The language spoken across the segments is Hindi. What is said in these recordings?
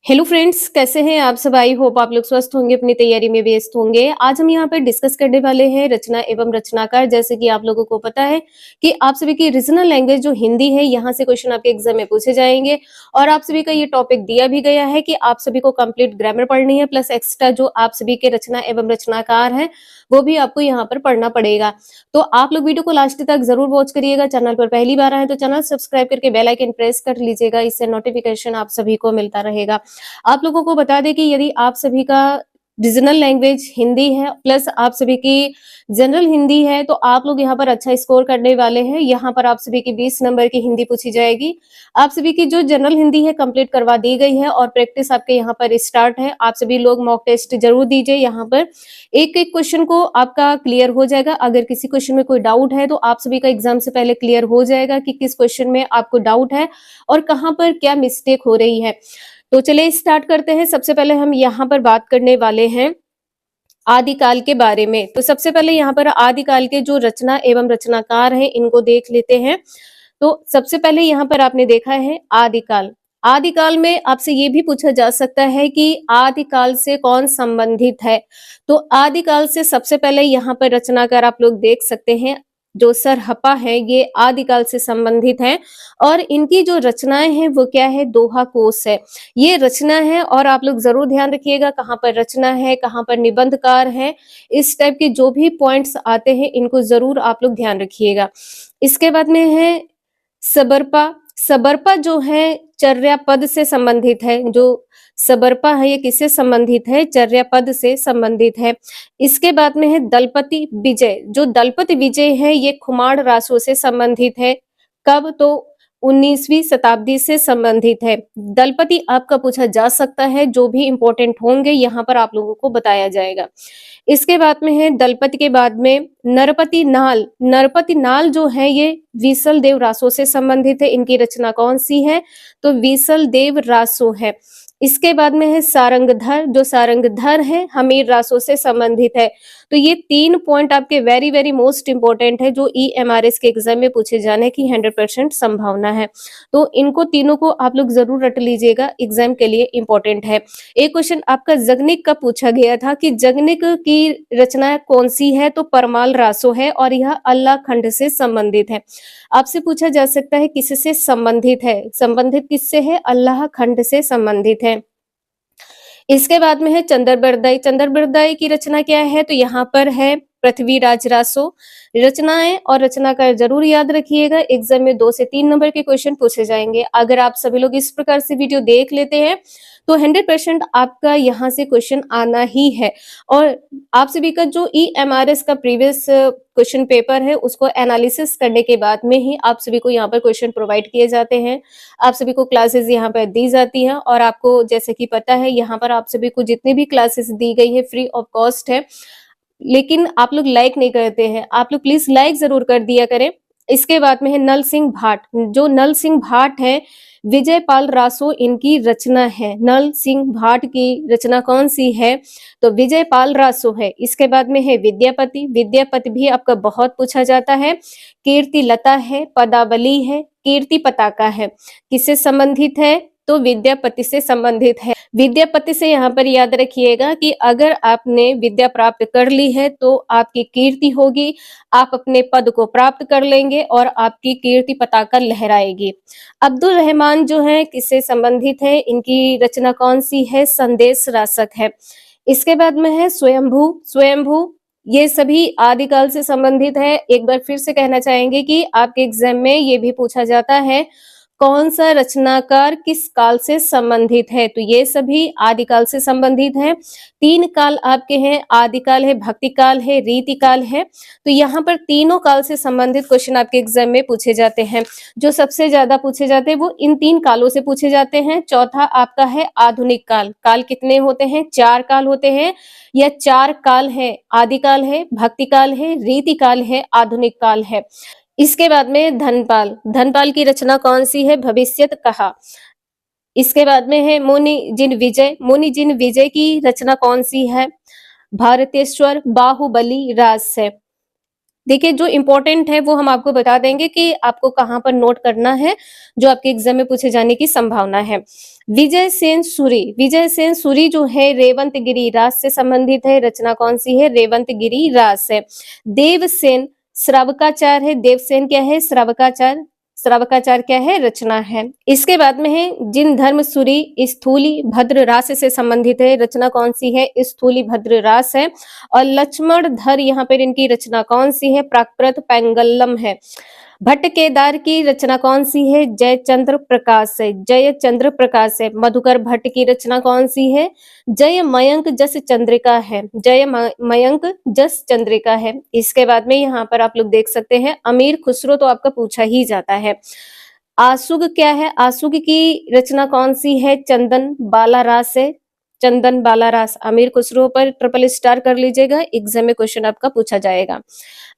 हेलो फ्रेंड्स, कैसे हैं आप सब। आई होप आप लोग स्वस्थ होंगे, अपनी तैयारी में व्यस्त होंगे। आज हम यहाँ पर डिस्कस करने वाले हैं रचना एवं रचनाकार। जैसे कि आप लोगों को पता है कि आप सभी की रीजनल लैंग्वेज जो हिंदी है, यहाँ से क्वेश्चन आपके एग्जाम में पूछे जाएंगे। और आप सभी का ये टॉपिक दिया भी गया है कि आप सभी को कंप्लीट ग्रामर पढ़नी है, प्लस एक्स्ट्रा जो आप सभी के रचना एवं रचनाकार है वो भी आपको यहाँ पर पढ़ना पड़ेगा। तो आप लोग वीडियो को लास्ट तक जरूर वॉच करिएगा। चैनल पर पहली बार आए तो चैनल सब्सक्राइब करके बेल आइकन प्रेस कर लीजिएगा, इससे नोटिफिकेशन आप सभी को मिलता रहेगा। आप लोगों को बता दें कि यदि आप सभी का रीजनल लैंग्वेज हिंदी है, प्लस आप सभी की जनरल हिंदी है, तो आप लोग यहाँ पर अच्छा स्कोर करने वाले हैं। यहाँ पर आप सभी की 20 नंबर की हिंदी पूछी जाएगी। आप सभी की जो जनरल हिंदी है कंप्लीट करवा दी गई है और प्रैक्टिस आपके यहाँ पर स्टार्ट है। आप सभी लोग मॉक टेस्ट जरूर दीजिए। यहाँ पर एक एक क्वेश्चन को आपका क्लियर हो जाएगा। अगर किसी क्वेश्चन में कोई डाउट है तो आप सभी का एग्जाम से पहले क्लियर हो जाएगा कि किस क्वेश्चन में आपको डाउट है और कहाँ पर क्या मिस्टेक हो रही है। तो चलिए स्टार्ट करते हैं। सबसे पहले हम यहाँ पर बात करने वाले हैं आदिकाल के बारे में। तो सबसे पहले यहाँ पर आदिकाल के जो रचना एवं रचनाकार हैं इनको देख लेते हैं। तो सबसे पहले यहाँ पर आपने देखा है आदिकाल। आदिकाल में आपसे ये भी पूछा जा सकता है कि आदिकाल से कौन संबंधित है। तो आदिकाल से सबसे पहले यहाँ पर रचनाकार आप लोग देख सकते हैं, जो सरहपा है ये आदिकाल से संबंधित है। और इनकी जो रचनाएं हैं वो क्या है, दोहा कोश है। ये रचना है और आप लोग जरूर ध्यान रखिएगा कहाँ पर रचना है, कहाँ पर निबंधकार है। इस टाइप के जो भी पॉइंट्स आते हैं इनको जरूर आप लोग ध्यान रखिएगा। इसके बाद में है सबरपा। सबरपा जो है चर्यापद से संबंधित है। जो सबरपा है ये किससे संबंधित है, चर्यापद से संबंधित है। इसके बाद में है दलपति विजय। जो दलपति विजय है ये खुमार रासों से संबंधित है। कब, तो 19वीं शताब्दी से संबंधित है। दलपति आपका पूछा जा सकता है, जो भी इंपॉर्टेंट होंगे यहाँ पर आप लोगों को बताया जाएगा। इसके बाद में है दलपति के बाद में नरपति नाल। नरपति नाल जो है ये विसल देव रासो से संबंधित है। इनकी रचना कौन सी है, तो विसल देव रासो है। इसके बाद में है सारंगधर। जो सारंगधर है हमीर रासो से संबंधित है। तो ये 3 पॉइंट आपके वेरी वेरी मोस्ट इंपोर्टेंट है, जो ईएमआरएस के एग्जाम में पूछे जाने की 100% संभावना है। तो इनको तीनों को आप लोग जरूर रट लीजिएगा, एग्जाम के लिए इंपॉर्टेंट है। एक क्वेश्चन आपका जगनिक का पूछा गया था कि जगनिक की रचना कौन सी है, तो परमाल रासो है और यह अल्लाह खंड से संबंधित है। आपसे पूछा जा सकता है किससे संबंधित है, संबंधित किससे है, अल्लाह खंड से संबंधित है। इसके बाद में है चंद्रबरदाई। चंद्रबरदाई की रचना क्या है, तो यहाँ पर है पृथ्वीराज रासो। रचनाएं और रचनाकार जरूर याद रखिएगा, एग्जाम में 2 से 3 नंबर के क्वेश्चन पूछे जाएंगे। अगर आप सभी लोग इस प्रकार से वीडियो देख लेते हैं तो 100% आपका यहाँ से क्वेश्चन आना ही है। और आप सभी का जो ईएमआरएस का प्रीवियस क्वेश्चन पेपर है उसको एनालिसिस करने के बाद में ही आप सभी को यहाँ पर क्वेश्चन प्रोवाइड किए जाते हैं। आप सभी को क्लासेस यहाँ पर दी जाती हैं और आपको जैसे कि पता है यहाँ पर आप सभी को जितनी भी क्लासेस दी गई है फ्री ऑफ कॉस्ट है। लेकिन आप लोग लाइक नहीं करते हैं, आप लोग प्लीज लाइक जरूर कर दिया करें। इसके बाद में है नल सिंह भाट। जो नल सिंह भाट है विजयपाल रासो इनकी रचना है। नल सिंह भाट की रचना कौन सी है, तो विजयपाल रासो है। इसके बाद में है विद्यापति। विद्यापति भी आपका बहुत पूछा जाता है। कीर्ति लता है, पदावली है, कीर्ति पताका है। किससे संबंधित है, तो विद्यापति से संबंधित है। विद्यापति से यहाँ पर याद रखिएगा कि अगर आपने विद्या प्राप्त कर ली है तो आपकी कीर्ति होगी, आप अपने पद को प्राप्त कर लेंगे और आपकी कीर्ति पताका लहराएगी। अब्दुल रहमान जो है किससे संबंधित है, इनकी रचना कौन सी है, संदेश रासक है। इसके बाद में है स्वयंभू। स्वयंभू ये सभी आदिकाल से संबंधित है। एक बार फिर से कहना चाहेंगे कि आपके एग्जाम में ये भी पूछा जाता है कौन सा रचनाकार किस काल से संबंधित है, तो ये सभी आदिकाल से संबंधित हैं। 3 काल आपके हैं, आदिकाल है, भक्ति काल है, रीति काल है। तो यहाँ पर तीनों काल से संबंधित क्वेश्चन आपके एग्जाम में पूछे जाते हैं। जो सबसे ज्यादा पूछे जाते हैं वो इन 3 कालों से पूछे जाते हैं। चौथा आपका है आधुनिक काल। काल कितने होते हैं, 4 काल होते हैं। यह 4 काल है, आदिकाल है, भक्ति काल है, रीति काल है, आधुनिक काल है। इसके बाद में धनपाल। धनपाल की रचना कौन सी है, भविष्यत कहा। इसके बाद में है मुनि जिन विजय। मुनि जिन विजय की रचना कौन सी है, भारतेश्वर बाहुबली रास है। देखिए जो इम्पोर्टेंट है वो हम आपको बता देंगे कि आपको कहाँ पर नोट करना है, जो आपके एग्जाम में पूछे जाने की संभावना है। विजय सेन सूरी जो है रेवंत गिरी राज से संबंधित है। रचना कौन सी है? रेवंत गिरी राज से। देवसेन श्रावकाचार है। देवसेन क्या है? श्रावकाचार। श्रावकाचार क्या है? रचना है। इसके बाद में है जिन धर्म सूरी स्थूली भद्र रास से संबंधित है। रचना कौन सी है? स्थूली भद्र रास है। और लक्ष्मण धर यहाँ पर इनकी रचना कौन सी है? प्राकृत पैंगल्लम है। भट्ट केदार की रचना कौन सी है? जयचंद्र प्रकाश है। जयचंद्र प्रकाश है। मधुकर भट्ट की रचना कौन सी है? जय मयंक जस चंद्रिका है। जय मयंक जस चंद्रिका है। इसके बाद में यहाँ पर आप लोग देख सकते हैं अमीर खुसरो तो आपका पूछा ही जाता है। आसुग क्या है? आसुग की रचना कौन सी है? चंदन बालारास है। चंदन बालारास। अमीर खुसरो पर ट्रिपल स्टार कर लीजिएगा, एग्जाम में क्वेश्चन आपका पूछा जाएगा।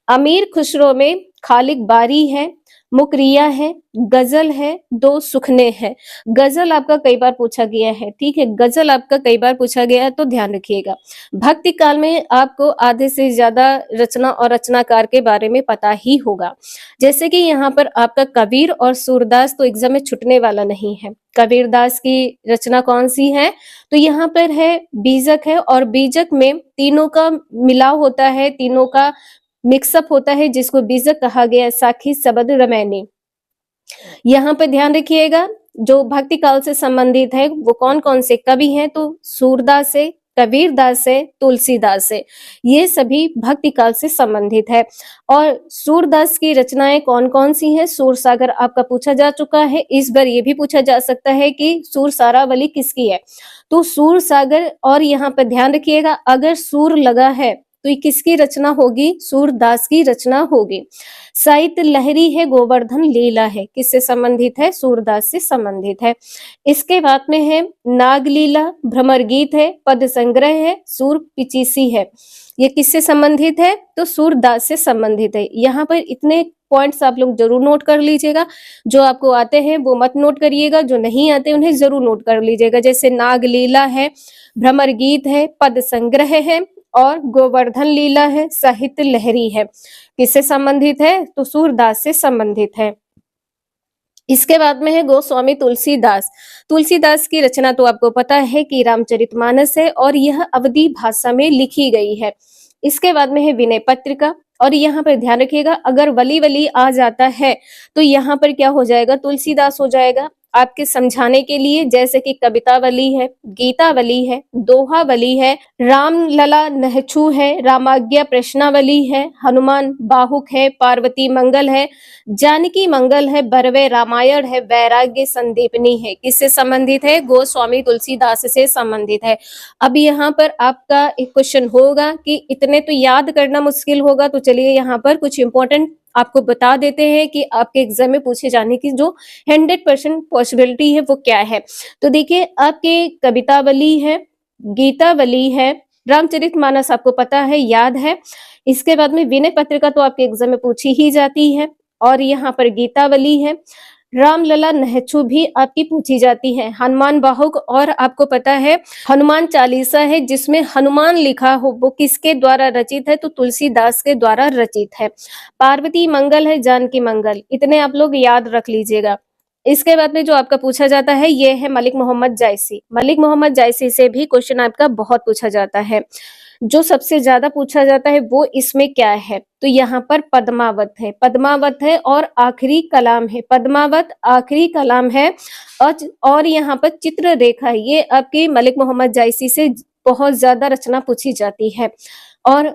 अमीर खुसरो में खालिक बारी है, मुकरिया है, गजल है, दो सुखने हैं। गजल आपका कई बार पूछा गया है, ठीक है, गजल आपका कई बार पूछा गया है तो ध्यान रखिएगा। भक्ति काल में आपको आधे से ज्यादा रचना और रचनाकार के बारे में पता ही होगा। जैसे कि यहाँ पर आपका कबीर और सूरदास तो एग्जाम में छुटने वाला नहीं है। कबीरदास की रचना कौन सी है? तो यहाँ पर है बीजक है, और बीजक में तीनों का मिलाव होता है, तीनों का मिक्सअप होता है, जिसको बीजक कहा गया है। साखी सबद रमैनी। यहाँ पे ध्यान रखिएगा जो भक्ति काल से संबंधित है वो कौन कौन से कवि हैं, तो सूरदास है, कबीरदास है, तुलसीदास है। ये सभी भक्ति काल से संबंधित है। और सूरदास की रचनाएं कौन कौन सी हैं? सूरसागर आपका पूछा जा चुका है। इस बार ये भी पूछा जा सकता है कि सूरसारावली किसकी है? तो सूरसागर। और यहाँ पे ध्यान रखिएगा अगर सूर लगा है तो ये किसकी रचना होगी? सूरदास की रचना होगी। साहित्य लहरी है, गोवर्धन लीला है, किससे संबंधित है? सूरदास से संबंधित है। इसके बाद में है नागलीला, भ्रमर गीत है, पद संग्रह है, सूर पिचीसी है। ये किससे संबंधित है? तो सूरदास से संबंधित है। यहाँ पर इतने पॉइंट्स आप लोग जरूर नोट कर लीजिएगा। जो आपको आते हैं वो मत नोट करिएगा, जो नहीं आते उन्हें जरूर नोट कर लीजिएगा। जैसे नागलीला है, भ्रमर गीत है, पद संग्रह है और गोवर्धन लीला है, साहित्य लहरी है। किससे संबंधित है? तो सूरदास से संबंधित है। इसके बाद में है गोस्वामी तुलसीदास। तुलसीदास की रचना तो आपको पता है कि रामचरितमानस है और यह अवधी भाषा में लिखी गई है। इसके बाद में है विनय पत्रिका। और यहाँ पर ध्यान रखिएगा अगर वली वली आ जाता है तो यहाँ पर क्या हो जाएगा? तुलसीदास हो जाएगा। आपके समझाने के लिए जैसे कि कवितावली है, गीतावली है, दोहावली है, रामलला नहछू है, रामाज्ञा प्रश्नावली है, हनुमान बाहुक है, पार्वती मंगल है, जानकी मंगल है, बरवे रामायण है, वैराग्य संदीपनी है। किससे संबंधित है? गोस्वामी तुलसीदास से संबंधित है। अब यहाँ पर आपका एक क्वेश्चन होगा कि इतने तो याद करना मुश्किल होगा, तो चलिए यहाँ पर कुछ इंपॉर्टेंट आपको बता देते हैं कि आपके एग्जाम में पूछे जाने की जो 100% पॉसिबिलिटी है वो क्या है। तो देखिए आपके कवितावली है, गीतावली है, रामचरितमानस आपको पता है, याद है। इसके बाद में विनय पत्रिका तो आपके एग्जाम में पूछी ही जाती है। और यहाँ पर गीतावली है, रामलला नहछू भी आपकी पूछी जाती है, हनुमान बाहुक, और आपको पता है हनुमान चालीसा है जिसमें हनुमान लिखा हो वो किसके द्वारा रचित है? तो तुलसीदास के द्वारा रचित है। पार्वती मंगल है, जानकी मंगल, इतने आप लोग याद रख लीजिएगा। इसके बाद में जो आपका पूछा जाता है ये है मलिक मोहम्मद जायसी। मलिक मोहम्मद जायसी से भी क्वेश्चन आपका बहुत पूछा जाता है। जो सबसे ज्यादा पूछा जाता है वो इसमें क्या है? तो यहाँ पर पद्मावत है, पद्मावत है और आखिरी कलाम है, पद्मावत आखिरी कलाम है। और यहाँ पर चित्र रेखा है, ये आपके मलिक मोहम्मद जायसी से बहुत ज्यादा रचना पूछी जाती है। और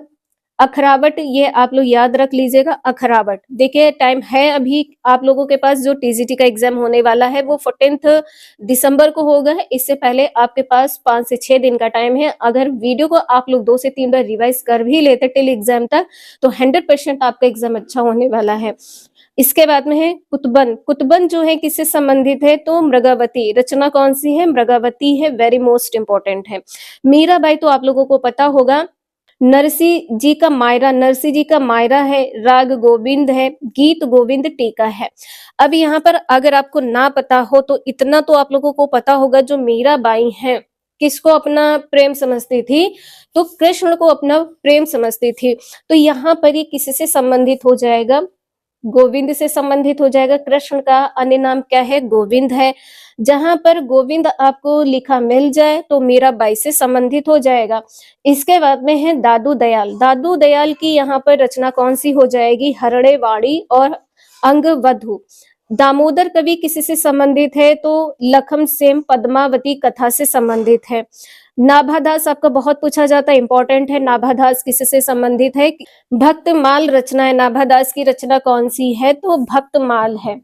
अखरावट ये आप लोग याद रख लीजिएगा। अखरावट देखिए टाइम है अभी आप लोगों के पास, जो टीजीटी का एग्जाम होने वाला है वो 14 दिसंबर को होगा। इससे पहले आपके पास 5 से 6 दिन का टाइम है। अगर वीडियो को आप लोग 2 से 3 बार रिवाइज कर भी लेते टिल एग्जाम तक तो 100% आपका एग्जाम अच्छा होने वाला है। इसके बाद में है कुतुबन। कुतुबन जो है किससे संबंधित है? तो मृगावती। रचना कौन सी है? मृगावती है, वेरी मोस्ट इंपॉर्टेंट है। मीराबाई तो आप लोगों को पता होगा, नरसी जी का मायरा, नरसी जी का मायरा है, राग गोविंद है, गीत गोविंद टीका है। अब यहाँ पर अगर आपको ना पता हो तो इतना तो आप लोगों को पता होगा जो मीराबाई हैं किसको अपना प्रेम समझती थी? तो कृष्ण को अपना प्रेम समझती थी। तो यहाँ पर ये किससे संबंधित हो जाएगा? गोविंद से संबंधित हो जाएगा। कृष्ण का अन्य नाम क्या है? गोविंद है। जहां पर गोविंद आपको लिखा मिल जाए तो मीराबाई से संबंधित हो जाएगा। इसके बाद में है दादू दयाल। दादू दयाल की यहाँ पर रचना कौन सी हो जाएगी? हरणे वाणी और अंगवधु। दामोदर कवि किससे संबंधित है? तो लखम सेम पद्मावती कथा से संबंधित है। नाभादास आपका बहुत पूछा जाता है, इंपॉर्टेंट है। नाभादास किससे संबंधित है? भक्तमाल रचना है। नाभादास की रचना कौन सी है? तो भक्तमाल है।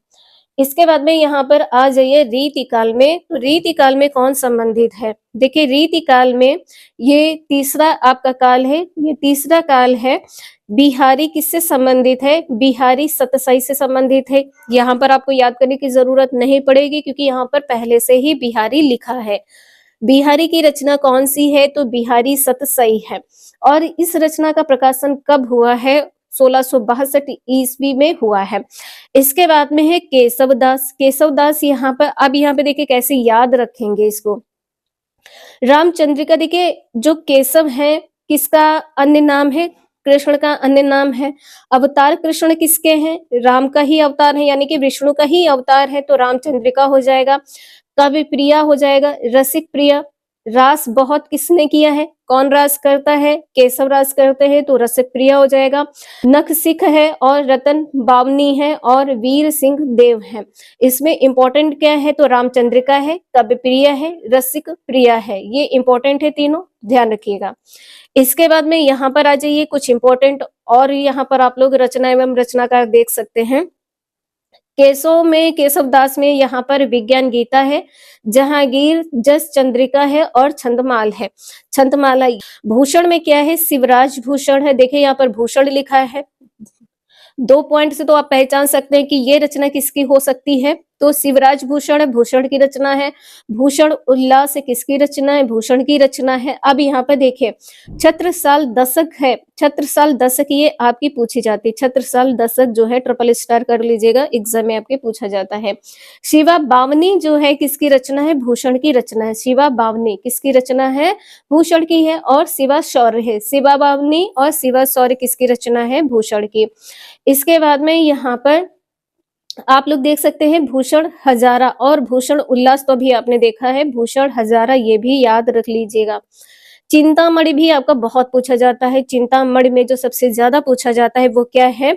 इसके बाद में यहाँ पर आ जाइए रीतिकाल में। तो रीतिकाल में कौन संबंधित है? देखिए रीतिकाल में ये तीसरा आपका काल है। ये तीसरा काल है। बिहारी किससे संबंधित है? बिहारी सतसाई से संबंधित है। यहाँ पर आपको याद करने की जरूरत नहीं पड़ेगी क्योंकि यहाँ पर पहले से ही बिहारी लिखा है। बिहारी की रचना कौन सी है? तो बिहारी सतसई है। और इस रचना का प्रकाशन कब हुआ है? 1662 ईस्वी में हुआ है। इसके बाद में है केशवदास। केशवदास यहाँ पर, अब यहाँ पे देखिए कैसे याद रखेंगे इसको। रामचंद्रिका, देखिए जो केशव है किसका अन्य नाम है? कृष्ण का अन्य नाम है। अवतार कृष्ण किसके हैं? राम का ही अवतार है, यानी कि विष्णु का ही अवतार है, तो रामचंद्रिका हो जाएगा। कवि प्रिया हो जाएगा। रसिक प्रिया। रास बहुत किसने किया है? कौन रास करता है? केशव रास करते हैं, तो रसिक प्रिया हो जाएगा। नख सिख है और रतन बावनी है और वीर सिंह देव है। इसमें इंपॉर्टेंट क्या है? तो रामचंद्रिका है, कवि प्रिया है, रसिक प्रिया है। ये इंपॉर्टेंट है तीनों, ध्यान रखिएगा। इसके बाद में यहाँ पर आ जाइए कुछ इंपॉर्टेंट और यहाँ पर आप लोग रचना एवं रचनाकार देख सकते हैं। केशव में, केशवदास में यहाँ पर विज्ञान गीता है, जहांगीर, जस चंद्रिका है और छंदमाल है। छंदमाला। भूषण में क्या है? शिवराज भूषण है। देखिए यहाँ पर भूषण लिखा है। 2 पॉइंट से तो आप पहचान सकते हैं कि ये रचना किसकी हो सकती है। तो शिवराज भूषण है, भूषण की रचना है। भूषण उल्लास किसकी रचना है? भूषण की रचना है। अब यहाँ पर देखिए छत्रसाल दशक है। छत्रसाल दशक ये आपकी पूछी जाती है। छत्रसाल दशक जो है ट्रिपल स्टार कर लीजिएगा, एग्जाम में आपके पूछा जाता है। शिवा बावनी जो है किसकी रचना है? भूषण की रचना है। शिवा बावनी किसकी रचना है? भूषण की है। और शिवा शौर्य है। शिवा बावनी और शिवा शौर्य किसकी रचना है? भूषण की। इसके बाद में यहाँ पर आप लोग देख सकते हैं भूषण हजारा और भूषण उल्लास, तो भी आपने देखा है। भूषण हजारा ये भी याद रख लीजिएगा। चिंतामणि भी आपका बहुत पूछा जाता है। चिंतामणि में जो सबसे ज्यादा पूछा जाता है वो क्या है?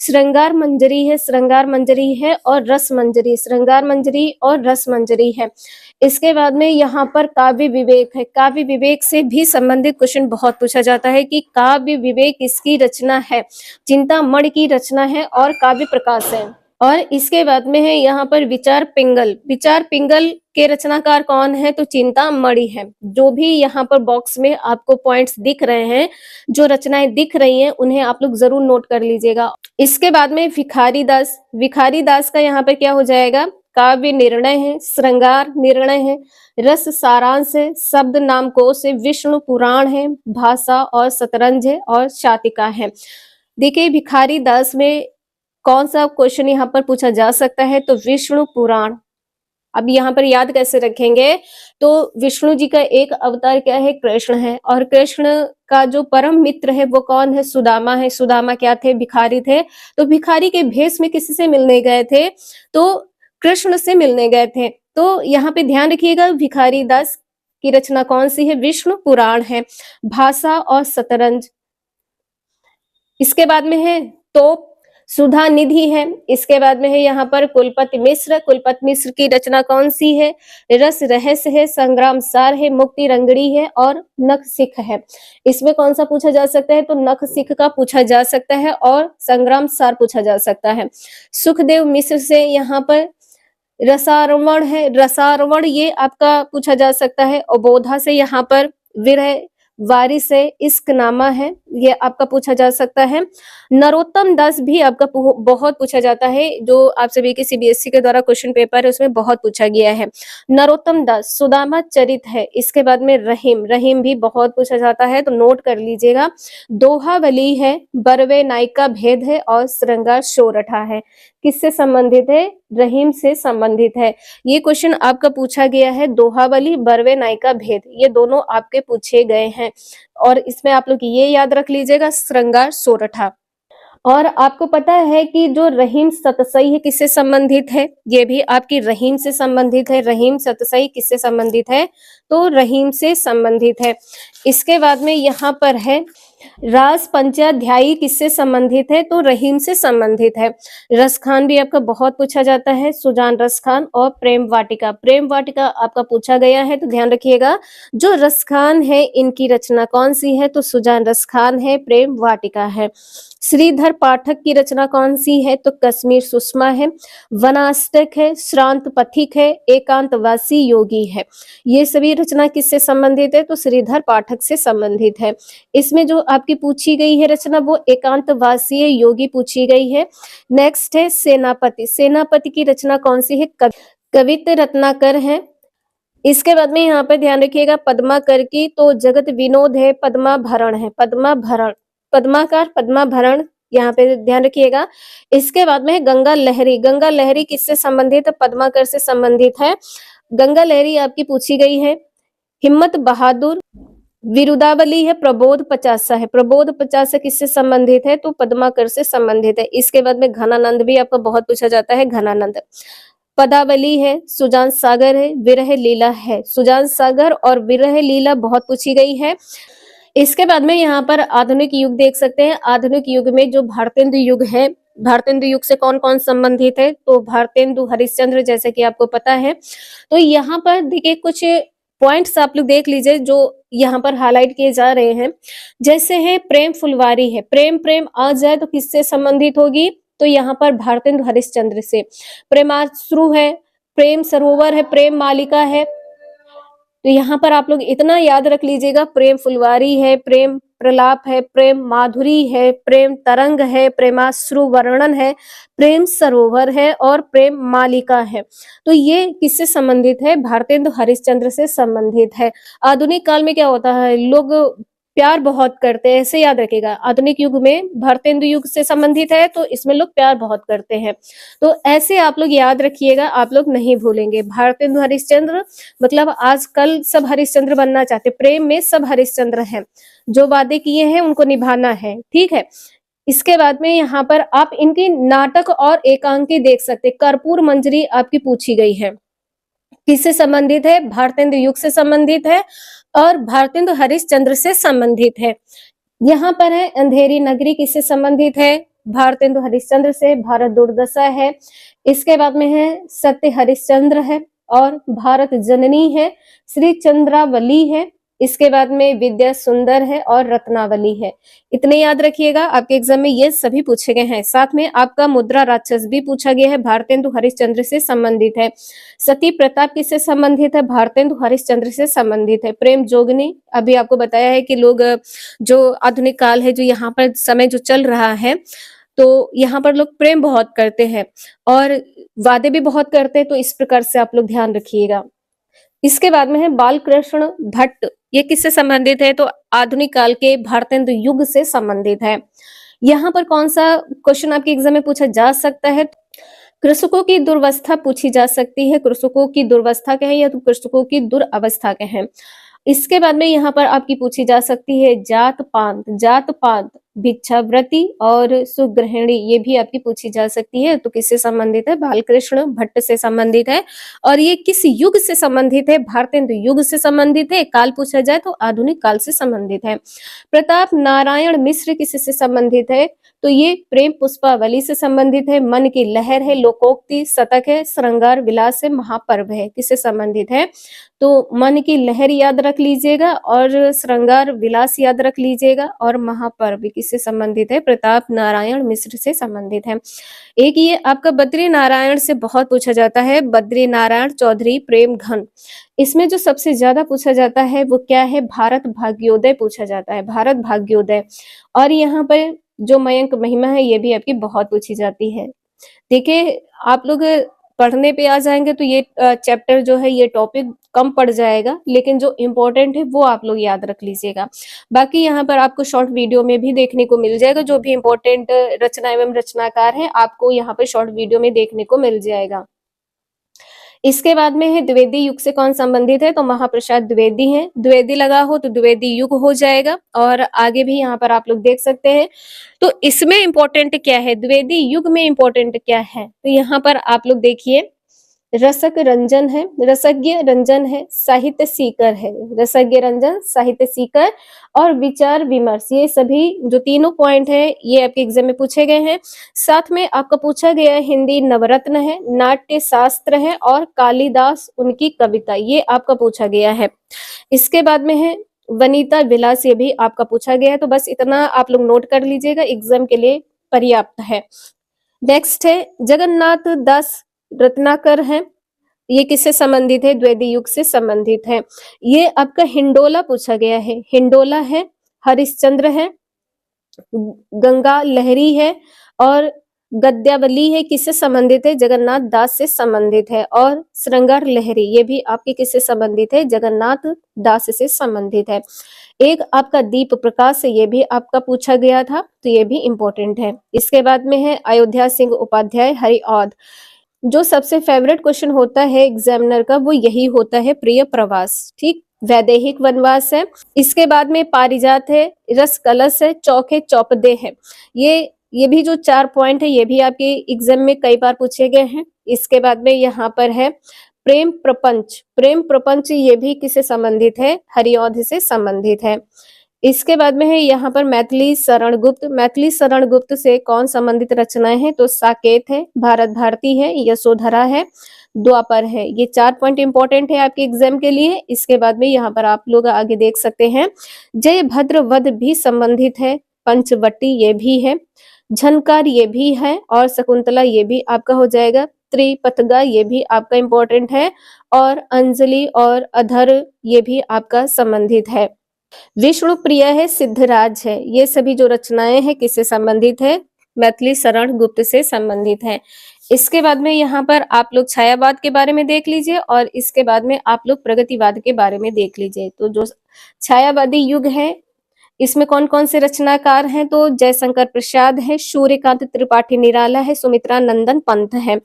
श्रृंगार मंजरी है। श्रृंगार मंजरी है और रस मंजरी। श्रृंगार मंजरी और रस मंजरी है। इसके बाद में यहाँ पर काव्य विवेक है। काव्य विवेक से भी संबंधित क्वेश्चन बहुत पूछा जाता है कि काव्य विवेक किसकी रचना है? चिंतामणि की रचना है और काव्य प्रकाश है। और इसके बाद में है यहाँ पर विचार पिंगल। विचार पिंगल के रचनाकार कौन है? तो चिंतामणि है। जो भी यहाँ पर बॉक्स में आपको पॉइंट्स दिख रहे हैं, जो रचनाएं दिख रही हैं, उन्हें आप लोग जरूर नोट कर लीजिएगा। इसके बाद में भिखारी दास। भिखारी दास का यहाँ पर क्या हो जाएगा? काव्य निर्णय है, श्रृंगार निर्णय है, रस सारांश है, शब्द नामकोश है, विष्णु पुराण है, भाषा और शतरंज है और शातिका है। देखिए भिखारी दास में कौन सा क्वेश्चन यहाँ पर पूछा जा सकता है? तो विष्णु पुराण। अब यहाँ पर याद कैसे रखेंगे? तो विष्णु जी का एक अवतार क्या है? कृष्ण है। और कृष्ण का जो परम मित्र है वो कौन है? सुदामा है। सुदामा क्या थे? भिखारी थे। तो भिखारी के भेष में किससे मिलने गए थे? तो कृष्ण से मिलने गए थे। तो यहाँ पे ध्यान रखिएगा, भिखारी दास की रचना कौन सी है? विष्णु पुराण है। भाषा और शतरंज। इसके बाद में है तोप, सुधा निधि है। इसके बाद में है यहाँ पर कुलपति मिश्र। कुलपति मिश्र की रचना कौन सी है? रस रहस्य है, संग्राम सार है, मुक्ति रंगड़ी है और नख सिख है। इसमें कौन सा पूछा जा सकता है? तो नख सिख का पूछा जा सकता है और संग्राम सार पूछा जा सकता है। सुखदेव मिश्र से यहाँ पर रसारवण है। रसारवण ये आपका पूछा जा सकता है। और बोधा से यहाँ पर विरह वारिस है, इश्कनामा है, ये आपका पूछा जा सकता है। नरोत्तम दास भी आपका बहुत पूछा जाता है, जो आप सभी के सीबीएसई के द्वारा क्वेश्चन पेपर है उसमें बहुत पूछा गया है। नरोत्तम दास। सुदामा चरित है। इसके बाद में रहीम। रहीम भी बहुत पूछा जाता है, तो नोट कर लीजिएगा। दोहावली है, बरवे नायिका भेद है और श्रृंगार सोरठा है। किससे संबंधित है? रहीम से संबंधित है। ये क्वेश्चन आपका पूछा गया है। दोहावली, बरवे, नायिका भेद, ये दोनों आपके पूछे गए हैं और इसमें आप लोग ये याद रख लीजिएगा, श्रृंगार सोरठा। और आपको पता है कि जो रहीम सतसई है किससे संबंधित है? ये भी आपकी रहीम से संबंधित है। रहीम सतसई किससे संबंधित है? तो रहीम से संबंधित है। इसके बाद में यहाँ पर है रास पंचाध्यायी किससे संबंधित है? तो रहीम से संबंधित है। रसखान भी आपका बहुत पूछा जाता है, सुजान रसखान। और प्रेम वाटिका, प्रेम वाटिका आपका पूछा गया है, तो ध्यान रखिएगा। जो रसखान है इनकी रचना कौन सी है? तो सुजान रसखान है, प्रेम वाटिका है। श्रीधर पाठक की रचना कौन सी है? तो कश्मीर सुषमा है, वनाष्टक है, श्रांत पथिक है, एकांतवासी योगी है। ये सभी रचना किससे संबंधित है? तो श्रीधर पाठक से संबंधित है। इसमें जो आपकी पूछी गई है रचना वो एकांतवासी योगी पूछी गई है। नेक्स्ट है सेनापति, सेनापति की रचना कौन सी है? कवित्त रत्नाकर है। इसके बाद में यहाँ पे ध्यान रखिएगा पद्माकर की, तो जगत विनोद है, पद्माभरण है, पद्माभरण, पद्माकार, पद्माभरण, यहाँ पे ध्यान रखिएगा। इसके बाद में है गंगा लहरी, गंगा लहरी किससे संबंधित है? पद्माकर से संबंधित है। गंगा लहरी आपकी पूछी गई है। हिम्मत बहादुर, विरुदावली है, प्रबोध पचासा है, प्रबोध पचासा किससे संबंधित है? तो पद्माकर से संबंधित है। इसके बाद में घनानंद भी आपका बहुत पूछा जाता है, घनानंद। पदावली है, सुजान सागर है, विरह लीला है, सुजान सागर और विरह लीला बहुत पूछी गई है। इसके बाद में यहाँ पर आधुनिक युग देख सकते हैं। आधुनिक युग में जो भारतेंदु युग है, भारतेंदु युग से कौन कौन संबंधित है? तो भारतेंदु हरिश्चंद्र, जैसे कि आपको पता है। तो यहाँ पर देखिए कुछ पॉइंट्स आप लोग देख लीजिए जो यहाँ पर हाईलाइट किए जा रहे हैं। जैसे है प्रेम फुलवारी है, प्रेम प्रेम आ जाए तो किससे संबंधित होगी? तो यहाँ पर भारतेंदु हरिश्चंद्र से। प्रेमाश्रु है, प्रेम सरोवर है, प्रेम मालिका है। तो यहाँ पर आप लोग इतना याद रख लीजिएगा, प्रेम फुलवारी है, प्रेम प्रलाप है, प्रेम माधुरी है, प्रेम तरंग है, प्रेमाश्रु वर्णन है, प्रेम सरोवर है और प्रेम मालिका है। तो ये किससे संबंधित है? भारतेंदु हरिश्चंद्र से संबंधित है। आधुनिक काल में क्या होता है, लोग प्यार बहुत करते हैं, ऐसे याद रखिएगा। आधुनिक युग में भारतेंदु युग से संबंधित है तो इसमें लोग प्यार बहुत करते हैं, तो ऐसे आप लोग याद रखिएगा, आप लोग नहीं भूलेंगे। भारतेंदु हरिश्चंद्र मतलब आजकल सब हरिश्चंद्र बनना चाहते, प्रेम में सब हरिश्चंद्र हैं, जो वादे किए हैं उनको निभाना है, ठीक है। इसके बाद में यहाँ पर आप इनकी नाटक और एकांकी देख सकते। कर्पूर मंजरी आपकी पूछी गई है, किससे संबंधित है? भारतेंदु युग से संबंधित है और भारतेंदु हरिश्चंद्र से संबंधित है। यहाँ पर है अंधेरी नगरी, किससे संबंधित है? भारतेंदु हरिश्चंद्र से। भारत दुर्दशा है। इसके बाद में है सत्य हरिश्चंद्र है और भारत जननी है, श्री चंद्रावली है। इसके बाद में विद्या सुंदर है और रत्नावली है। इतने याद रखिएगा, आपके एग्जाम में ये सभी पूछे गए हैं। साथ में आपका मुद्रा राक्षस भी पूछा गया है, भारतेंदु हरिश्चंद्र से संबंधित है। सती प्रताप किससे संबंधित है? भारतेंदु हरिश्चंद्र से संबंधित है। प्रेम जोगनी अभी आपको बताया है कि लोग जो आधुनिक काल है, जो यहाँ पर समय जो चल रहा है, तो यहाँ पर लोग प्रेम बहुत करते हैं और वादे भी बहुत करते हैं, तो इस प्रकार से आप लोग ध्यान रखिएगा। इसके बाद में है बालकृष्ण भट्ट, ये किससे संबंधित है? तो आधुनिक काल के भारतेंदु युग से संबंधित है। यहाँ पर कौन सा क्वेश्चन आपके एग्जाम में पूछा जा सकता है? कृषकों की दुर्वस्था पूछी जा सकती है। कृषकों की दुर्वस्था क्या है या तो कृषकों की दुरावस्था क्या है। इसके बाद में यहाँ पर आपकी पूछी जा सकती है जात पात, जात पात, भिक्षावृत्ति और सुग्रहिणी, ये भी आपकी पूछी जा सकती है। तो किससे संबंधित है? बालकृष्ण भट्ट से संबंधित है। और ये किस युग से संबंधित है? भारतेंदु युग से संबंधित है। काल पूछा जाए तो आधुनिक काल से संबंधित है। प्रताप नारायण मिश्र किससे संबंधित है? तो ये प्रेम पुष्पावली से संबंधित है। मन की लहर है, लोकोक्ति, शतक है, श्रृंगार विलास है, महापर्व है। किससे संबंधित है? तो मन की लहर याद रख लीजिएगा और श्रृंगार विलास याद रख लीजिएगा और महापर्व किससे संबंधित है? प्रताप नारायण मिश्र से संबंधित है। एक ये आपका बद्री नारायण से बहुत पूछा जाता है, बद्री नारायण चौधरी प्रेम घन। इसमें जो सबसे ज्यादा पूछा जाता है वो क्या है? भारत भाग्योदय पूछा जाता है, भारत भाग्योदय। और यहाँ पर जो मयंक महिमा है ये भी आपकी बहुत पूछी जाती है। देखिए आप लोग पढ़ने पे आ जाएंगे तो ये चैप्टर जो है, ये टॉपिक कम पड़ जाएगा, लेकिन जो इम्पोर्टेंट है वो आप लोग याद रख लीजिएगा। बाकी यहाँ पर आपको शॉर्ट वीडियो में भी देखने को मिल जाएगा, जो भी इम्पोर्टेंट रचना एवं रचनाकार है आपको यहाँ पर शॉर्ट वीडियो में देखने को मिल जाएगा। इसके बाद में है द्विवेदी युग से कौन संबंधित है, तो महाप्रसाद द्विवेदी हैं। द्विवेदी लगा हो तो द्विवेदी युग हो जाएगा। और आगे भी यहाँ पर आप लोग देख सकते हैं। तो इसमें इंपॉर्टेंट क्या है, द्विवेदी युग में इंपॉर्टेंट क्या है, तो यहाँ पर आप लोग देखिए, रसक रंजन है, रसज्ञ रंजन है, साहित्य सीकर है, रसज्ञ रंजन, साहित्य सीकर और विचार विमर्श, ये सभी जो तीनों पॉइंट है ये आपके एग्जाम में पूछे गए हैं। साथ में आपका पूछा गया है हिंदी नवरत्न है, नाट्य शास्त्र है और कालिदास उनकी कविता, ये आपका पूछा गया है। इसके बाद में है वनिता विलास, ये भी आपका पूछा गया है। तो बस इतना आप लोग नोट कर लीजिएगा, एग्जाम के लिए पर्याप्त है। नेक्स्ट है जगन्नाथ दास रत्नाकर है, ये किससे संबंधित है, द्विवेदी युग से संबंधित है। ये आपका हिंडोला पूछा गया है, हिंडोला है, हरिश्चंद्र है, गंगा लहरी है और गद्यावली है, किससे संबंधित है, जगन्नाथ दास से संबंधित है। और श्रृंगार लहरी, ये भी आपके किससे संबंधित है, जगन्नाथ दास से संबंधित है। एक आपका दीप प्रकाश है, ये भी आपका पूछा गया था, तो ये भी इंपॉर्टेंट है। इसके बाद में है अयोध्या सिंह उपाध्याय हरिऔध। जो सबसे फेवरेट क्वेश्चन होता है एग्जामिनर का वो यही होता है, प्रिय प्रवास, ठीक, वैदेहिक वनवास है। इसके बाद में पारिजात है, रस कलश है, चौक है, चौपदे है। ये भी जो 4 पॉइंट है ये भी आपके एग्जाम में कई बार पूछे गए हैं। इसके बाद में यहाँ पर है प्रेम प्रपंच, प्रेम प्रपंच ये भी किससे संबंधित है, हरिऔध से संबंधित है। इसके बाद में है यहाँ पर मैथिली शरण गुप्त, मैथिली शरण गुप्त से कौन संबंधित रचनाएं हैं, तो साकेत है, भारत भारती है, यशोधरा है, द्वापर है। ये 4 पॉइंट इंपॉर्टेंट है आपके एग्जाम के लिए। इसके बाद में यहाँ पर आप लोग आगे देख सकते हैं जय भद्र वध भी संबंधित है, पंचवटी ये भी है, झनकार ये भी है और शकुंतला ये भी आपका हो जाएगा, त्रिपथगा ये भी आपका इंपॉर्टेंट है और अंजलि और अधर ये भी आपका संबंधित है। विष्णु प्रिय है, सिद्धराज है, ये सभी जो रचनाएं हैं किससे संबंधित है, मैथिली शरण गुप्त से संबंधित है। इसके बाद में यहाँ पर आप लोग छायावाद के बारे में देख लीजिए और इसके बाद में आप लोग प्रगतिवाद के बारे में देख लीजिए। तो जो छायावादी युग है इसमें कौन कौन से रचनाकार हैं, तो जयशंकर प्रसाद है, सूर्यकांत त्रिपाठी निराला है, सुमित्रा नंदन पंत है।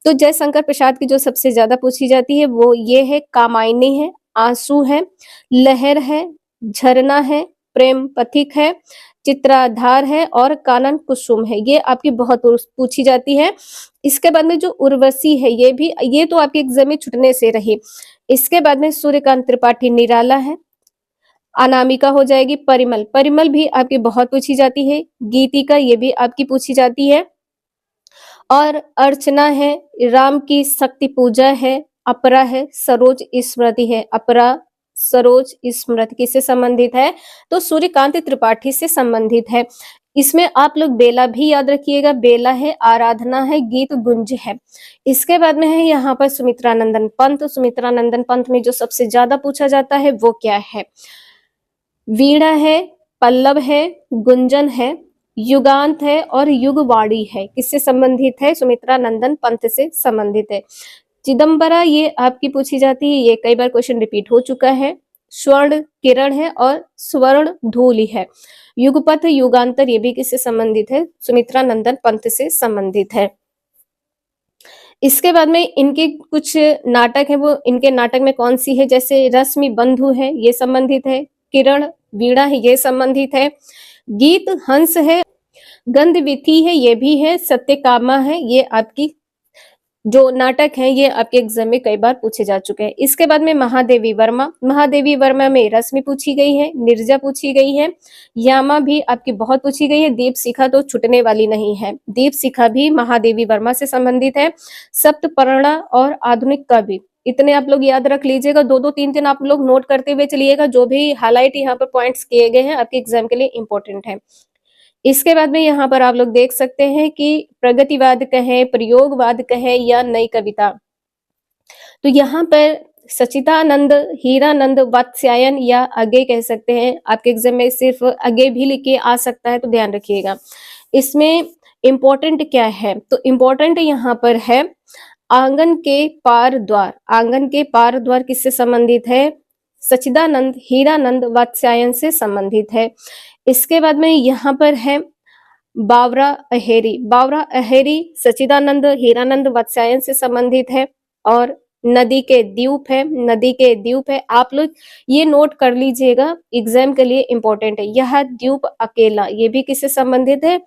तो जयशंकर प्रसाद की जो सबसे ज्यादा पूछी जाती है वो ये है, कामायनी है, आंसू है, लहर है, झरना है, प्रेम पथिक है, चित्राधार है और कानन कुसुम है, ये आपकी बहुत पूछी जाती है। इसके बाद में जो उर्वशी है ये तो आपके एग्जाम में छुटने से रही। इसके बाद में सूर्यकांत त्रिपाठी निराला है, अनामिका हो जाएगी, परिमल, परिमल भी आपकी बहुत पूछी जाती है, गीतिका ये भी आपकी पूछी जाती है और अर्चना है, राम की शक्ति पूजा है, अपरा है, सरोज स्मृति है, अपरा सरोज स्मृति किससे संबंधित है, तो सूर्यकांत त्रिपाठी से संबंधित है। इसमें आप लोग बेला भी याद रखिएगा, बेला है, आराधना है, गीत गुंज है। इसके बाद में है यहाँ पर सुमित्रा नंदन पंत, सुमित्रा नंदन पंत में जो सबसे ज्यादा पूछा जाता है वो क्या है, वीणा है, पल्लव है, गुंजन है, युगांत है और युगवाणी है, किससे संबंधित है, सुमित्रा नंदन पंत से संबंधित है। चिदम्बरा ये आपकी पूछी जाती है, ये कई बार क्वेश्चन रिपीट हो चुका है, स्वर्ण किरण है और स्वर्ण धूलि है। युगपथ युगांतर ये भी किससे संबंधित है, सुमित्रा नंदन पंत से संबंधित है। इसके बाद में इनके कुछ नाटक है, वो इनके नाटक में कौन सी है, जैसे रश्मि बंधु है ये संबंधित है, किरण वीणा है ये संबंधित है, गीत हंस है, गंधविथि है ये भी है, सत्यकामा है, ये आपकी जो नाटक है ये आपके एग्जाम में कई बार पूछे जा चुके हैं। इसके बाद में महादेवी वर्मा, महादेवी वर्मा में रश्मि पूछी गई है, निर्जा पूछी गई है, यामा भी आपकी बहुत पूछी गई है, दीप शिखा तो छुटने वाली नहीं है, दीप शिखा भी महादेवी वर्मा से संबंधित है, सप्तपर्णा और आधुनिक कवि, इतने आप लोग याद रख लीजिएगा, 2-2 3-3 आप लोग नोट करते हुए चलिएगा, जो भी हाईलाइट यहाँ पर पॉइंट्स किए गए हैं आपके एग्जाम के लिए इंपॉर्टेंट है। इसके बाद में यहाँ पर आप लोग देख सकते हैं कि प्रगतिवाद कहें, प्रयोगवाद कहें या नई कविता, तो यहाँ पर सचिदानंद, हीरानंद, वात्स्यायन या अगे कह सकते हैं, आपके एग्जाम में सिर्फ अगे भी लिख के आ सकता है, तो ध्यान रखिएगा। इसमें इंपॉर्टेंट क्या है, तो इंपॉर्टेंट यहाँ पर है आंगन के पार द्वार, आंगन के पार द्वार किससे संबंधित है? सच्चिदानंद हीरानंद वात्स्यायन से संबंधित है। इसके बाद में यहाँ पर है बावरा अहेरी, बावरा अहेरी सच्चिदानंद हीरानंद वात्स्यायन से संबंधित है। और नदी के द्वीप है, नदी के द्वीप है, आप लोग ये नोट कर लीजिएगा, एग्जाम के लिए इंपॉर्टेंट है। यह द्वीप अकेला, ये भी किससे संबंधित है?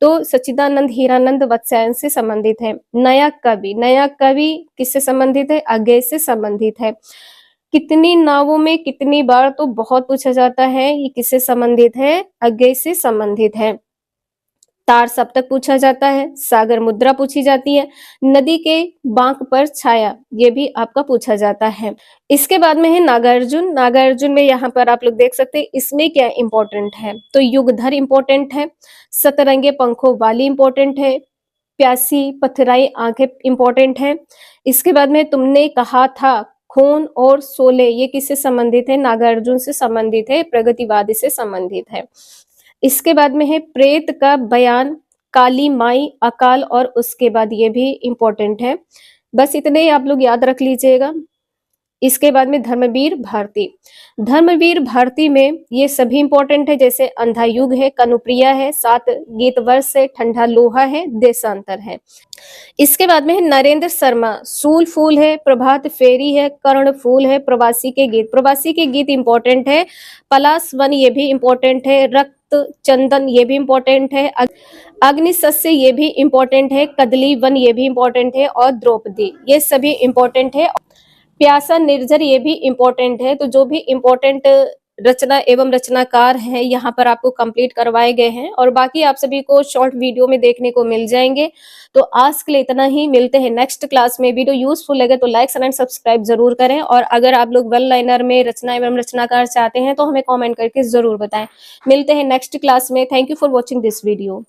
तो सच्चिदानंद हीरानंद वात्स्यायन से संबंधित है। नया कवि, नया कवि किससे संबंधित है? अज्ञेय से संबंधित है। कितनी नावों में कितनी बार, तो बहुत पूछा जाता है, ये किससे संबंधित है? अज्ञेय से संबंधित है। तार सप्तक पूछा जाता है, सागर मुद्रा पूछी जाती है, नदी के बांक पर छाया, ये भी आपका पूछा जाता है। इसके बाद में है नागार्जुन, नागार्जुन में यहाँ पर आप लोग देख सकते हैं इसमें क्या इंपॉर्टेंट है, तो युगधर इंपॉर्टेंट है, सतरंगे पंखों वाली इंपॉर्टेंट है, प्यासी पथराई आंखें इंपॉर्टेंट है। इसके बाद में तुमने कहा था, खून और शोले, ये किससे संबंधित है? नागार्जुन से संबंधित है, प्रगतिवादी से संबंधित है। इसके बाद में है प्रेत का बयान, काली माई, अकाल और उसके बाद, ये भी इंपॉर्टेंट है। बस इतने ही आप लोग याद रख लीजिएगा। इसके बाद में धर्मवीर भारती, धर्मवीर भारती में ये सभी इंपॉर्टेंट है, जैसे अंधा युग है, कनुप्रिया है, 7 गीत वर्ष है, ठंडा लोहा है, देशांतर है। इसके बाद में है नरेंद्र शर्मा, सूल फूल है, प्रभात फेरी है, कर्ण फूल है, प्रवासी के गीत, प्रवासी के गीत इंपॉर्टेंट है। पलाश वन, ये भी इंपॉर्टेंट है। रक्त चंदन, ये भी इंपॉर्टेंट है। अग्निशस्य, ये भी इंपॉर्टेंट है। कदली वन, ये भी इंपॉर्टेंट है। और द्रौपदी, ये सभी इंपॉर्टेंट है। प्यासा निर्जर, ये भी इंपॉर्टेंट है। तो जो भी इंपॉर्टेंट रचना एवं रचनाकार हैं यहाँ पर आपको कंप्लीट करवाए गए हैं, और बाकी आप सभी को शॉर्ट वीडियो में देखने को मिल जाएंगे। तो आज के लिए इतना ही, मिलते हैं नेक्स्ट क्लास में। वीडियो यूजफुल लगे तो लाइक एंड सब्सक्राइब जरूर करें, और अगर आप लोग वन लाइनर में रचना एवं रचनाकार चाहते हैं तो हमें कॉमेंट करके जरूर बताएं। मिलते हैं नेक्स्ट क्लास में। Thank you for watching this video.